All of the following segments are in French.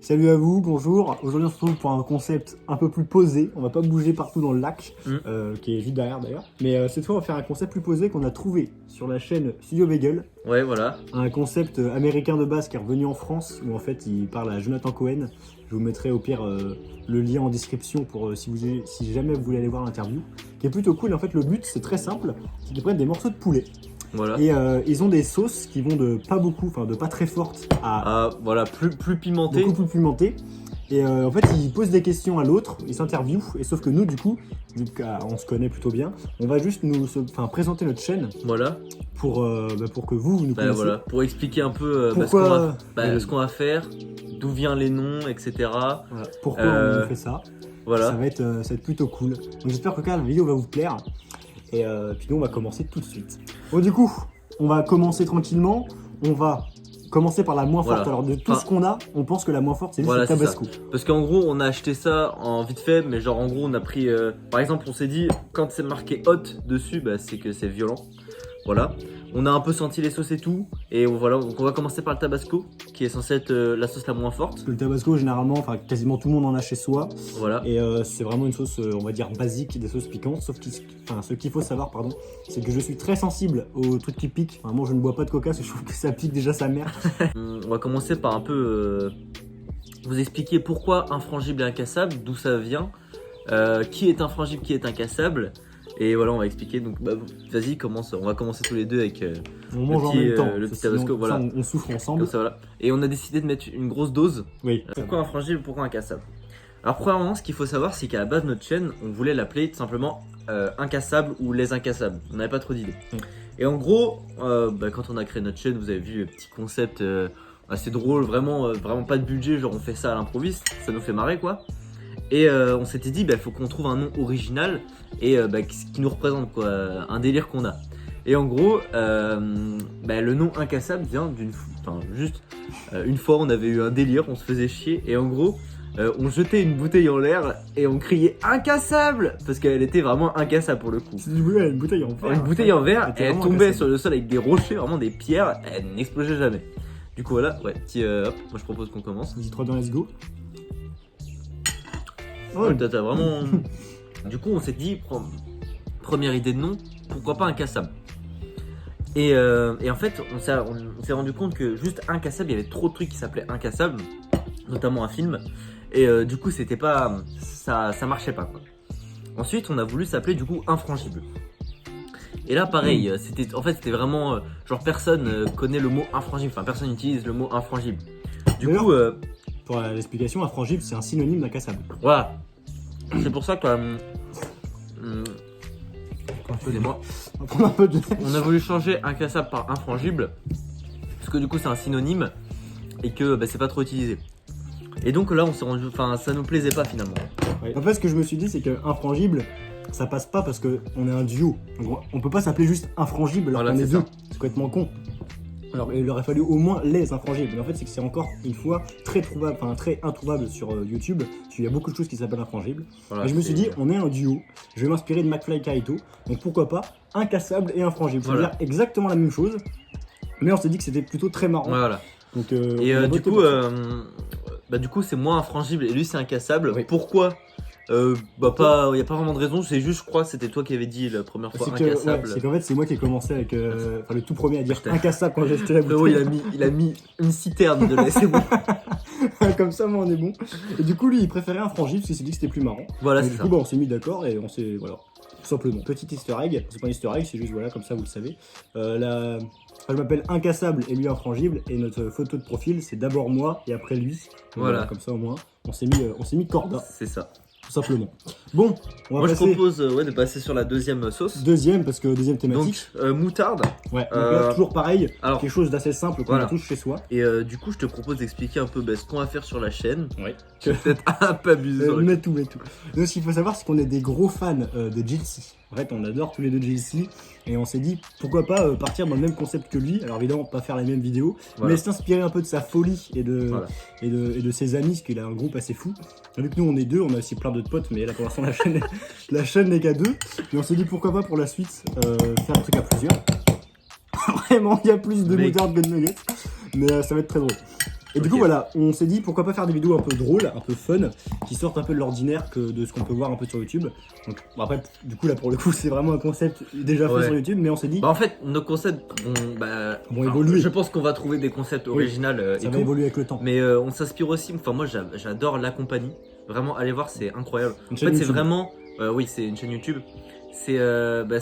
Salut à vous, bonjour. Aujourd'hui on se retrouve pour un concept un peu plus posé. On va pas bouger partout dans le lac, qui est juste derrière d'ailleurs. Mais cette fois on va faire un concept plus posé qu'on a trouvé sur la chaîne Studio Bagel. Ouais, voilà. Un concept américain de base qui est revenu en France, où en fait il parle à Jonathan Cohen. Je vous mettrai au pire le lien en description pour si jamais vous voulez aller voir l'interview. Qui est plutôt cool. En fait le but c'est très simple, c'est qu'ils prennent des morceaux de poulet. Voilà. Et ils ont des sauces qui vont de pas beaucoup, enfin de pas très fortes à voilà, plus pimenté. beaucoup plus pimentées. Et en fait, ils posent des questions à l'autre, ils s'interviewent, et sauf que nous, du coup, vu qu'on se connaît plutôt bien, on va juste présenter notre chaîne Voilà. pour que vous nous connaissiez. Voilà. Pour expliquer un peu Pourquoi ce qu'on va faire, d'où viennent les noms, etc. Voilà, pourquoi on fait ça. Voilà. Ça va être plutôt cool. Donc j'espère que la vidéo va vous plaire. Et puis nous, on va commencer tout de suite. Bon, du coup, on va commencer tranquillement. On va commencer par la moins forte. Alors de tout ce qu'on a, on pense que la moins forte c'est juste le tabasco. Parce qu'en gros on a acheté ça en vite fait, mais genre en gros on a pris par exemple on s'est dit quand c'est marqué hot dessus, c'est que c'est violent. Voilà. On a un peu senti les sauces et tout, et voilà, donc on va commencer par le tabasco, qui est censé être la sauce la moins forte. Parce que le tabasco, généralement, quasiment tout le monde en a chez soi. Voilà. Et c'est vraiment une sauce, on va dire, basique des sauces piquantes. Sauf que ce qu'il faut savoir, c'est que je suis très sensible aux trucs qui piquent. Enfin, moi, je ne bois pas de coca, parce que je trouve que ça pique déjà sa mère. On va commencer par un peu vous expliquer pourquoi infrangible et incassable, d'où ça vient, qui est infrangible, qui est incassable. Et voilà, on va expliquer. Donc, vas-y, commence. On va commencer tous les deux avec on mange en même temps, le petit tabasco. Voilà. On souffre ensemble. Ça, voilà. Et on a décidé de mettre une grosse dose. Oui. Pourquoi infrangible, pourquoi incassable? Alors, premièrement, ce qu'il faut savoir, c'est qu'à la base de notre chaîne, on voulait l'appeler tout simplement incassable ou les incassables. On n'avait pas trop d'idées. Et en gros, quand on a créé notre chaîne, vous avez vu le petit concept assez drôle, vraiment pas de budget. Genre, on fait ça à l'improviste. Ça nous fait marrer, quoi. Et on s'était dit, faut qu'on trouve un nom original et qui nous représente, quoi, un délire qu'on a. Et en gros, le nom incassable vient une fois on avait eu un délire, on se faisait chier et en gros, on jetait une bouteille en l'air et on criait incassable parce qu'elle était vraiment incassable pour le coup. C'est une bouteille en verre. Une bouteille en verre et elle tombait incassable sur le sol avec des rochers, vraiment des pierres, elle n'explosait jamais. Du coup, voilà, ouais, hop, moi je propose qu'on commence. Vas-y, 3 2 let's go. Ouais, t'as vraiment. Du coup, on s'est dit, première idée de nom, pourquoi pas incassable. Et en fait, on s'est rendu compte que juste incassable, il y avait trop de trucs qui s'appelaient incassable, notamment un film. Et du coup, c'était pas. Ça marchait pas, quoi. Ensuite, on a voulu s'appeler du coup infrangible. Et là, pareil, c'était vraiment. Genre, personne connaît le mot infrangible, enfin, personne n'utilise le mot infrangible. Du coup. Pour l'explication, infrangible, c'est un synonyme d'incassable. Voilà. C'est pour ça que. Excusez-moi. On a voulu changer incassable par infrangible. Parce que du coup, c'est un synonyme. Et que c'est pas trop utilisé. Et donc là, on s'est rendu. Enfin, ça nous plaisait pas finalement. Ouais. En fait, ce que je me suis dit, c'est que infrangible, ça passe pas parce qu'on est un duo. Donc, on peut pas s'appeler juste infrangible alors qu'on est deux. C'est complètement con. Alors il aurait fallu au moins les infrangibles, mais en fait c'est que c'est encore une fois très introuvable sur YouTube, parce qu'il y a beaucoup de choses qui s'appellent infrangibles. Voilà, et je me suis dit, on est un duo, je vais m'inspirer de McFly et Carito, donc pourquoi pas incassable et infrangible. Voilà. C'est-à-dire exactement la même chose, mais on s'est dit que c'était plutôt très marrant. Voilà. Donc, du coup c'est moi infrangible et lui c'est incassable. Oui. Pourquoi y a pas vraiment de raison, c'est juste, je crois, c'était toi qui avais dit la première fois incassable. C'est qu'en fait, c'est moi qui ai commencé avec le tout premier à dire incassable quand j'ai acheté la bouteille. Il a mis une citerne de lait, c'est bon. Comme ça, moi, on est bon. Et du coup, lui, il préférait infrangible parce qu'il s'est dit que c'était plus marrant. Voilà, et du coup, on s'est mis d'accord et on s'est. Voilà, tout simplement. Petit easter egg. C'est pas un easter egg, c'est juste, voilà, comme ça, vous le savez. Je m'appelle incassable et lui infrangible. Et notre photo de profil, c'est d'abord moi et après lui. Voilà, comme ça, au moins, on s'est mis corda. C'est ça. Tout simplement. Bon, moi je propose de passer sur la deuxième sauce. Deuxième, parce que deuxième thématique. Donc moutarde. Ouais, donc là, toujours pareil, quelque chose d'assez simple qu'on trouve chez soi. Et du coup, je te propose d'expliquer un peu ce qu'on va faire sur la chaîne. Ouais. C'est peut-être un peu abusé. Mais tout. Donc ce qu'il faut savoir, c'est qu'on est des gros fans de Jilcy. En fait, on adore tous les deux Jilcy. Et on s'est dit, pourquoi pas partir dans le même concept que lui. Alors évidemment, pas faire les mêmes vidéos, mais s'inspirer un peu de sa folie et de ses amis, parce qu'il a un groupe assez fou. Vu que nous, on est deux, on a aussi plein d'autres potes, mais là, pour l'instant, la chaîne n'est qu'à deux. Et on s'est dit, pourquoi pas pour la suite, faire un truc à plusieurs. Vraiment, il y a plus de moutarde que de nuggets. Mais ça va être très drôle. Et du coup, voilà, on s'est dit pourquoi pas faire des vidéos un peu drôles, un peu fun, qui sortent un peu de l'ordinaire que de ce qu'on peut voir un peu sur YouTube. Donc, bon, après, du coup, là pour le coup, c'est vraiment un concept déjà fait sur YouTube, mais on s'est dit. Bah, en fait, nos concepts vont évoluer. Je pense qu'on va trouver des concepts originaux ça va évoluer avec le temps. Mais on s'inspire aussi. Enfin, moi, j'adore La Compagnie. Vraiment, allez voir, c'est incroyable. En fait, c'est vraiment. Oui, c'est une chaîne YouTube. C'est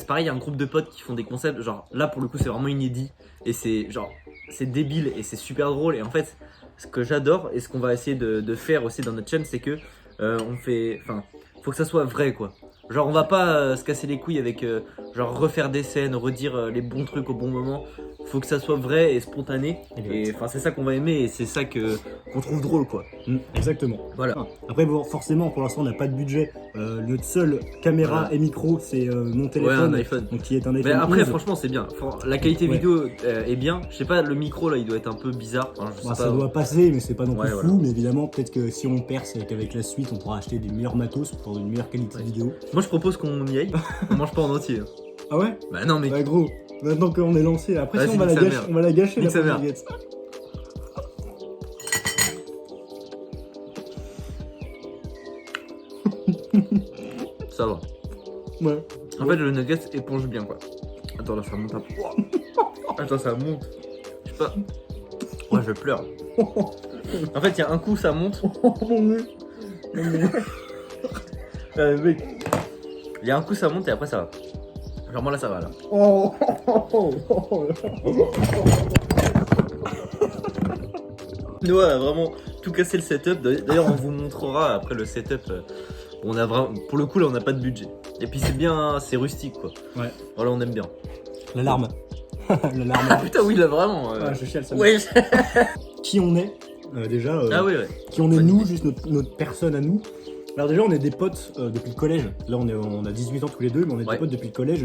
pareil, il y a un groupe de potes qui font des concepts. Genre, là pour le coup, c'est vraiment inédit. Et c'est débile et c'est super drôle. Et en fait, ce que j'adore et ce qu'on va essayer de faire aussi dans notre chaîne, c'est que faut que ça soit vrai quoi. Genre, on va pas se casser les couilles avec genre refaire des scènes, redire les bons trucs au bon moment. Faut que ça soit vrai et spontané. Et enfin, c'est ça qu'on va aimer et c'est ça qu'on trouve drôle quoi. Exactement. Voilà. Après, bon, forcément, pour l'instant, on n'a pas de budget. Notre seule caméra et micro, c'est mon téléphone. Ouais, un iPhone. Donc, qui est un iPhone. Mais après, 11. franchement, c'est bien. La qualité vidéo est bien. Je sais pas, le micro là, il doit être un peu bizarre. Enfin, ça doit passer, mais c'est pas non plus fou. Mais évidemment, peut-être que si on perce et qu'avec la suite, on pourra acheter des meilleurs matos pour une meilleure qualité vidéo. Moi, je propose qu'on y aille. On mange pas en entier. Ah ouais? Bah non, mais. Bah gros, maintenant qu'on est lancé, après, si on va la gâcher, la baguette. Ça va. Ouais. En fait, le nugget éponge bien quoi. Attends, là, ça monte un peu. Attends, ça monte. Je sais pas. Ouais, je pleure. En fait, il y a un coup, ça monte. Mec. Il y a un coup, ça monte et après, ça va. Genre, moi là, ça va là. Nous, on a vraiment tout cassé le setup. D'ailleurs, on vous montrera après le setup. On a vraiment, pour le coup, là, on n'a pas de budget. Et puis, c'est bien, c'est rustique quoi. Ouais. Voilà, on aime bien. L'alarme. L'alarme. Ah putain, oui, là vraiment. Ah, je chiale ça. Ouais. Qui on est déjà. Ah oui, ouais. Qui on est nous, juste notre personne à nous. Alors déjà on est des potes depuis le collège. Là on a 18 ans tous les deux, mais on est des potes depuis le collège.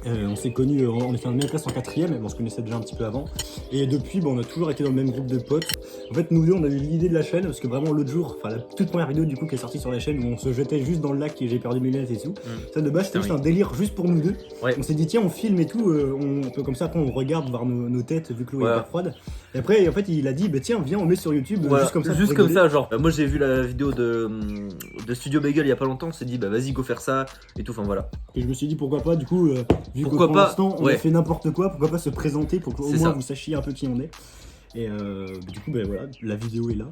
On s'est connus, on a fait la même classe en 4ème, mais on se connaissait déjà un petit peu avant. Et depuis, on a toujours été dans le même groupe de potes. En fait, nous deux, on a eu l'idée de la chaîne, parce que vraiment l'autre jour, enfin la toute première vidéo du coup qui est sortie sur la chaîne, où on se jetait juste dans le lac et j'ai perdu mes lunettes et tout. Ça de base, c'était juste un délire juste pour nous deux. Ouais. On s'est dit, tiens, on filme et tout, on peut comme ça, après on regarde voir nos têtes, vu que l'eau est hyper froide. Et après, en fait, il a dit, bah tiens, viens, on met sur YouTube, juste comme ça. Juste comme ça, genre. Moi j'ai vu la vidéo de Studio Bagel il y a pas longtemps, on s'est dit, bah vas-y, go faire ça et tout, enfin voilà. Et je me suis dit, pourquoi pas, du coup, vu que pour l'instant, on a fait n'importe quoi, pourquoi pas se présenter pour qu'au moins vous sachiez un peu qui on est. Et du coup, voilà, la vidéo est là.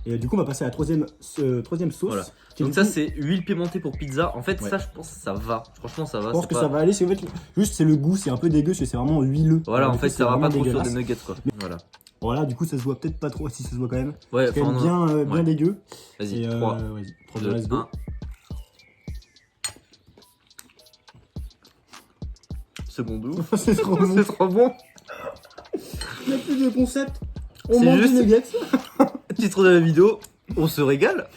Et du coup, on va passer à la troisième sauce. Voilà. Donc ça, c'est huile pimentée pour pizza. En fait, ça, je pense que ça va. Franchement, ça va. Je pense que ça va aller. En fait, juste, c'est le goût, c'est un peu dégueu, c'est vraiment huileux. Voilà, en fait, ça va pas trop sur des nuggets, quoi. Voilà. Voilà, du coup, ça se voit peut-être pas trop. Si ça se voit quand même. Ouais, c'est quand même bien dégueu. Vas-y, 3, 2, 1. Second doux. C'est trop bon. C'est trop bon. Il n'y a plus de concept. On mange des nuggets. Titre de la vidéo, on se régale.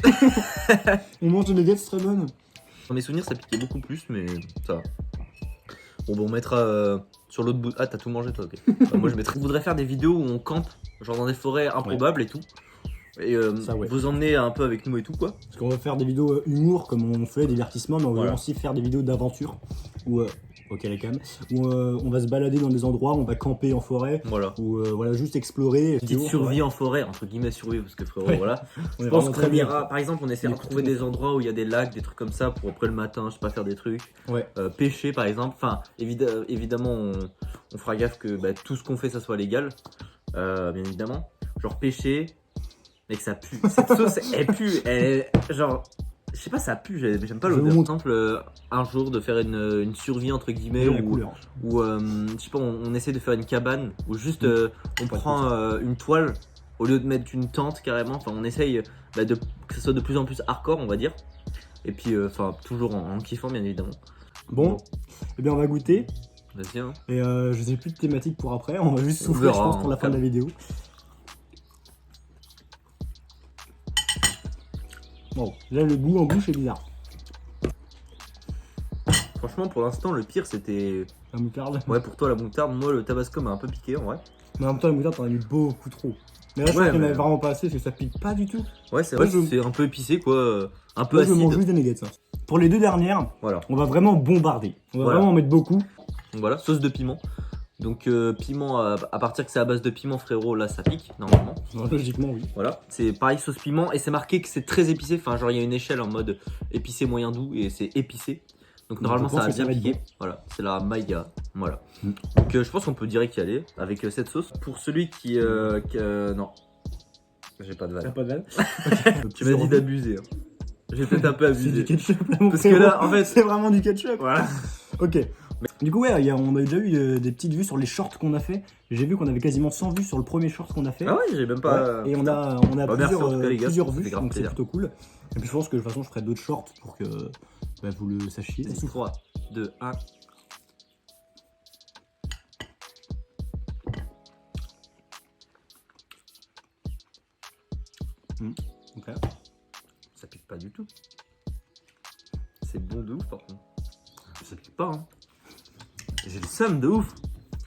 On mange des nuggets, c'est très bon. Dans mes souvenirs, ça piquait beaucoup plus, mais ça va. Bon, on mettra sur l'autre bout. Ah, t'as tout mangé toi, ok. Moi, je voudrais faire des vidéos où on campe, genre dans des forêts improbables et tout. Et vous emmener un peu avec nous et tout, quoi. Parce qu'on va faire des vidéos humour comme on fait, divertissement, mais on va aussi faire des vidéos d'aventure où. Ok la cam, où on va se balader dans des endroits, on va camper en forêt, ou voilà, juste explorer. Petite survie en forêt, entre guillemets survie, parce que frérot, voilà. Je pense qu'on ira, par exemple, on essaiera de trouver des endroits où il y a des lacs, des trucs comme ça, pour après le matin, je sais pas, faire des trucs. Pêcher par exemple, enfin, évidemment, on fera gaffe que tout ce qu'on fait, ça soit légal, bien évidemment. Genre pêcher, mais que ça pue. Cette sauce, elle pue, genre... Je sais pas, ça pue, j'aime pas l'odeur. Par exemple, un jour de faire une survie entre guillemets, ou je sais pas, on essaie de faire une cabane, ou juste on prend une toile au lieu de mettre une tente carrément. Enfin, on essaye que ce soit de plus en plus hardcore, on va dire. Et puis, enfin, toujours en kiffant, bien évidemment. Bon, eh bien, on va goûter. Vas-y, hein. Et je sais plus de thématique pour après, on va juste souffler, je pense, pour la fin de la vidéo. Bon, là le goût en bouche est bizarre. Franchement, pour l'instant, le pire c'était. La moutarde. Ouais, pour toi la moutarde, moi le tabasco m'a un peu piqué en vrai. Mais en même temps, la moutarde t'en as mis beaucoup trop. Mais là, je pense qu'il y en avait vraiment pas assez parce que ça pique pas du tout. Ouais, c'est vrai, c'est un peu épicé quoi. Un peu acide. Je mange juste des nuggets. Pour les deux dernières, on va vraiment bombarder. On va vraiment en mettre beaucoup. Donc voilà, sauce de piment. Donc piment, à partir que c'est à base de piment frérot, là ça pique normalement. Logiquement, oui. Voilà, c'est pareil sauce piment et c'est marqué que c'est très épicé. Enfin genre il y a une échelle en mode épicé moyen doux et c'est épicé. Donc normalement ça va bien piquer. Bon. Voilà, c'est la maïga. Voilà. Donc je pense qu'on peut direct y aller avec cette sauce. Pour celui qui non, j'ai pas de vanne. T'as pas de vanne? Tu m'as dit d'abuser. Hein. J'ai peut-être un peu abusé. C'est du ketchup là, mon Parce que là, en fait, c'est vraiment du ketchup. Voilà. Ok. Du coup, ouais, on a déjà eu des petites vues sur les shorts qu'on a fait. J'ai vu qu'on avait quasiment 100 vues sur le premier short qu'on a fait. Ah ouais, j'ai même pas. Ouais. Et on a Bah, plusieurs, merci, en tout cas, les gars, plusieurs ça vues, fait grave donc c'est plaisir. plutôt cool. Et puis je pense que de toute façon, je ferai d'autres shorts pour que vous le sachiez. 3, 2, 1. Ok. Ça pique pas du tout. C'est bon de ouf par contre. Ça pique pas hein. J'ai le seum de ouf.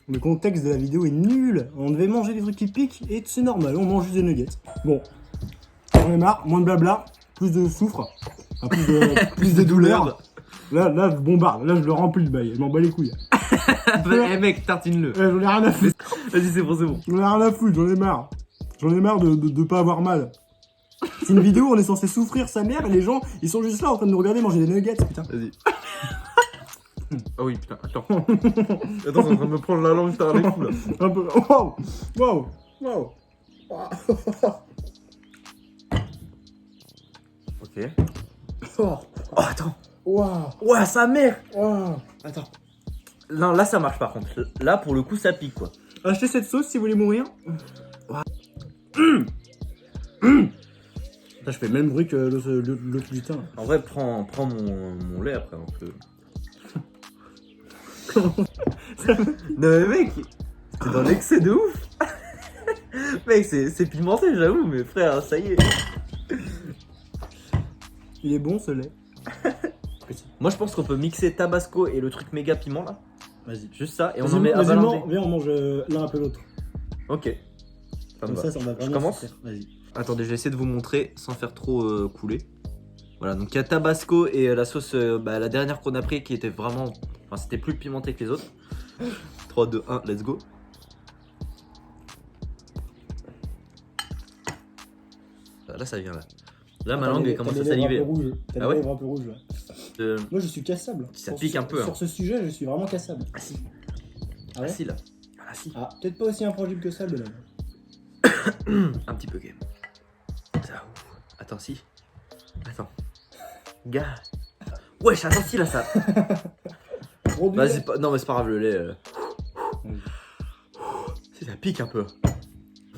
Le contexte de la vidéo est nul. On devait manger des trucs qui piquent et c'est normal, on mange juste des nuggets. Bon, on est marre, moins de blabla, plus de soufre, enfin, plus de douleur. Là, je bombarde, là je le remplis le bail, je m'en bats les couilles. Eh mec, tartine-le. J'en ai rien à foutre. Vas-y, c'est bon, c'est bon. J'en ai rien à foutre, j'en ai marre. J'en ai marre de pas avoir mal. C'est une vidéo où on est censé souffrir sa mère et les gens, ils sont juste là en train de nous regarder manger des nuggets, putain. Vas-y. Ah oui, putain, attends. Attends, je suis en train de me prendre la langue, t'as les fous là. Un peu. Wow, wow, wow. Ok. Oh, Oh, attends. wow, Ouah, sa mère. wow. Attends. Non, là ça marche par contre. Là pour le coup ça pique quoi. Achetez cette sauce si vous voulez mourir. Je fais le même bruit que l'autre lutin. En vrai, prends mon lait après un peu. Non mais mec, t'es dans l'excès de ouf. Mec, c'est pimenté j'avoue, mais frère, ça y est. Il est bon ce lait. Moi je pense qu'on peut mixer Tabasco et le truc méga piment là. Vas-y. Juste ça, et on en met à Viens, balancer. on mange l'un après l'autre. Ok. Ça me Comme va. ça va vraiment. Je commence. se faire. Vas-y. Attendez, je vais essayer de vous montrer sans faire trop couler. Voilà, donc il y a Tabasco et la sauce, la dernière qu'on a pris qui était vraiment... Enfin, c'était plus pimenté que les autres. 3, 2, 1, let's go. Là, ça vient là. Là, ma langue elle commence à saliver. T'as les lèvres un peu rouges là. Moi je suis cassable. Ça pique un peu. Sur ce sujet, je suis vraiment cassable. Ah si. Ah ouais? Ah si là. Ah si. Ah, peut-être pas aussi infrangible que ça le bonhomme. Un petit peu quand même. Ça, ouf. Attends, si. Attends. Gars. Wesh, attends, si là, ça. Vas-y, non, mais c'est pas grave, le lait. Si, ça pique un peu.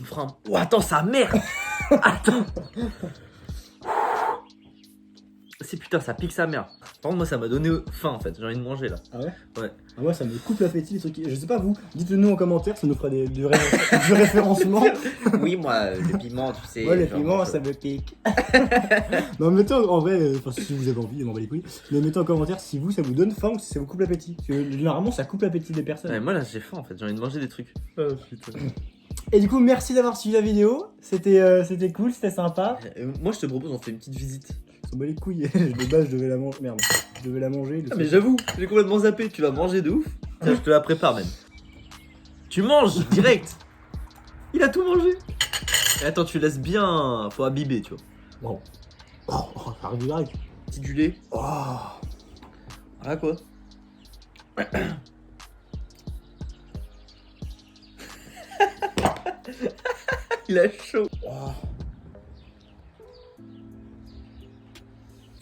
On fera un... Oh, attends, sa mère. Attends. Si, putain, ça pique sa mère. Par contre, moi, ça m'a donné faim en fait. J'ai envie de manger là. Ah ouais? Ouais. Ah, moi, ça me coupe l'appétit, les trucs. Je sais pas vous, dites-le nous en commentaire, ça nous fera du référencement. Oui, moi, le piment, tu sais. Ouais, le piment, ça me pique. Non, mettez en vrai, si vous avez envie, m'en bat les couilles. Mais mettez en commentaire si vous, ça vous donne faim ou si ça vous coupe l'appétit. Parce que généralement, ça coupe l'appétit des personnes. Ouais, moi là, j'ai faim en fait. J'ai envie de manger des trucs. Oh putain. Et du coup, merci d'avoir suivi la vidéo. C'était cool, c'était sympa. Moi, je te propose, on fait une petite visite. On s'en bat les couilles. De base, je devais la manger. Merde. Je devais la manger. Ah, mais j'avoue, j'ai complètement zappé. Tu vas manger de ouf. Tiens, je te la prépare même. Tu manges direct. Il a tout mangé. Et attends, tu laisses bien. Faut imbiber, tu vois. Wow. Oh, ça arrive direct. Petit du lait. Oh. Voilà quoi. Il a chaud. Oh.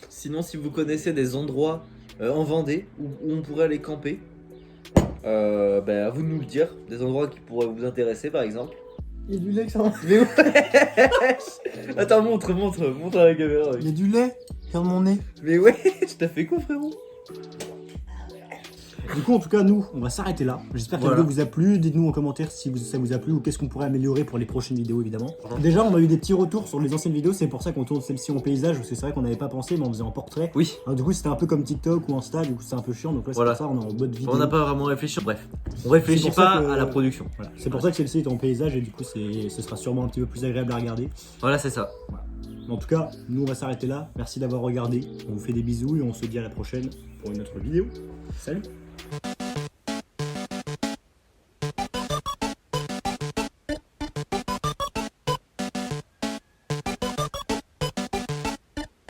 Sinon, si vous connaissez des endroits en Vendée où on pourrait aller camper, à vous de nous le dire. Des endroits qui pourraient vous intéresser par exemple. Il y a du lait que ça. Mais ouais. Attends, montre à la caméra. Il y a du lait sur mon nez. Mais ouais, tu t'as fait quoi frérot? Du coup, en tout cas, nous, on va s'arrêter là. J'espère que la vidéo vous a plu. Dites-nous en commentaire si ça vous a plu ou qu'est-ce qu'on pourrait améliorer pour les prochaines vidéos, évidemment. Déjà, on a eu des petits retours sur les anciennes vidéos. C'est pour ça qu'on tourne celle-ci en paysage, parce que c'est vrai qu'on n'avait pas pensé, mais on faisait en portrait. Oui. Alors, du coup, c'était un peu comme TikTok ou Insta, du coup, c'est un peu chiant. Donc là, c'est pour ça on est en mode vidéo. On n'a pas vraiment réfléchi. Bref, on réfléchit pas à la production. Voilà. C'est pour ça que celle-ci est en paysage et du coup, ce sera sûrement un petit peu plus agréable à regarder. Voilà, c'est ça. Voilà. En tout cas, nous, on va s'arrêter là. Merci d'avoir regardé. On vous fait des bisous et on se dit à la prochaine pour une autre vidéo. Salut!